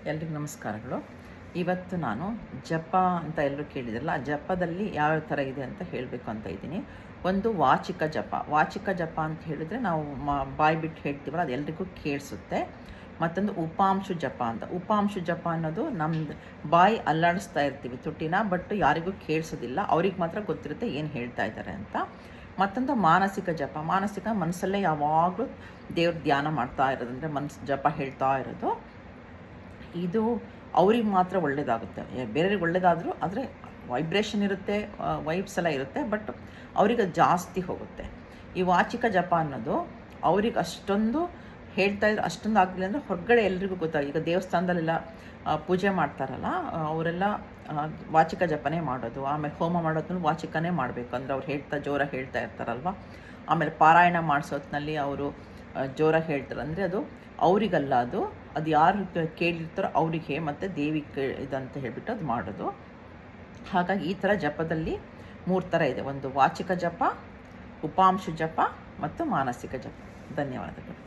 ಎಲ್ರಿಗೂ ನಮಸ್ಕಾರಗಳು. ಇವತ್ತು ನಾನು ಜಪ ಅಂತ ಎಲ್ಲರೂ ಕೇಳಿದ್ರಲ್ಲ, ಆ ಜಪದಲ್ಲಿ ಯಾವ್ಯಾವ ಥರ ಇದೆ ಅಂತ ಹೇಳಬೇಕು ಅಂತ ಇದ್ದೀನಿ. ಒಂದು ವಾಚಿಕ ಜಪ. ವಾಚಿಕ ಜಪ ಅಂತ ಹೇಳಿದ್ರೆ ನಾವು ಬಾಯಿ ಬಿಟ್ಟು ಹೇಳ್ತೀವಲ್ಲ, ಅದು ಎಲ್ರಿಗೂ ಕೇಳಿಸುತ್ತೆ. ಮತ್ತೊಂದು ಉಪಾಂಶು ಜಪ ಅಂತ. ಉಪಾಂಶು ಜಪ ಅನ್ನೋದು ನಮ್ದು ಬಾಯಿ ಅಲ್ಲಾಡಿಸ್ತಾ ಇರ್ತೀವಿ ತುಟಿನ, ಬಟ್ ಯಾರಿಗೂ ಕೇಳಿಸೋದಿಲ್ಲ, ಅವ್ರಿಗೆ ಮಾತ್ರ ಗೊತ್ತಿರುತ್ತೆ ಏನು ಹೇಳ್ತಾ ಇದ್ದಾರೆ ಅಂತ. ಮತ್ತೊಂದು ಮಾನಸಿಕ ಜಪ. ಮಾನಸಿಕ ಮನಸ್ಸಲ್ಲೇ ಯಾವಾಗಲೂ ದೇವ್ರ ಧ್ಯಾನ ಮಾಡ್ತಾ ಇರೋದು, ಅಂದರೆ ಜಪ ಹೇಳ್ತಾ ಇರೋದು. ಇದು ಅವ್ರಿಗೆ ಮಾತ್ರ ಒಳ್ಳೆಯದಾಗುತ್ತೆ, ಬೇರೆಯವ್ರಿಗೆ ಒಳ್ಳೆಯದಾದರೂ ಆದರೆ ವೈಬ್ರೇಷನ್ ಇರುತ್ತೆ, ವೈಬ್ಸ್ ಎಲ್ಲ ಇರುತ್ತೆ, ಬಟ್ ಅವ್ರಿಗೆ ಜಾಸ್ತಿ ಹೋಗುತ್ತೆ. ಈ ವಾಚಿಕ ಜಪ ಅನ್ನೋದು ಅವ್ರಿಗೆ ಅಷ್ಟೊಂದು ಹೇಳ್ತಾ ಇದ್ರೆ ಅಷ್ಟೊಂದು ಆಗಲಿಲ್ಲ ಅಂದರೆ ಹೊರಗಡೆ ಎಲ್ರಿಗೂ ಗೊತ್ತಾಗ. ಈಗ ದೇವಸ್ಥಾನದಲ್ಲೆಲ್ಲ ಪೂಜೆ ಮಾಡ್ತಾರಲ್ಲ, ಅವರೆಲ್ಲ ವಾಚಿಕ ಜಪನೇ ಮಾಡೋದು. ಆಮೇಲೆ ಹೋಮ ಮಾಡೋದನ್ನು ವಾಚಿಕನೇ ಮಾಡಬೇಕು, ಅಂದರೆ ಅವ್ರು ಜೋರಾಗಿ ಹೇಳ್ತಾ ಇರ್ತಾರಲ್ವ. ಆಮೇಲೆ ಪಾರಾಯಣ ಮಾಡಿಸೋದ್ನಲ್ಲಿ ಅವರು ಜೋರಾಗಿ ಹೇಳ್ತಾರೆ, ಅಂದರೆ ಅದು ಅವರಿಗಲ್ಲ, ಅದು ಯಾರು ಕೇಳಿರ್ತಾರೋ ಅವರಿಗೆ ಮತ್ತು ದೇವಿ ಇದಂತ ಹೇಳಿಬಿಟ್ಟು ಅದು ಮಾಡೋದು. ಹಾಗಾಗಿ ಈ ಥರ ಜಪದಲ್ಲಿ 3 ಥರ ಇದೆ. ಒಂದು ವಾಚಿಕ ಜಪ, ಉಪಾಂಶು ಜಪ ಮತ್ತು ಮಾನಸಿಕ ಜಪ. ಧನ್ಯವಾದಗಳು.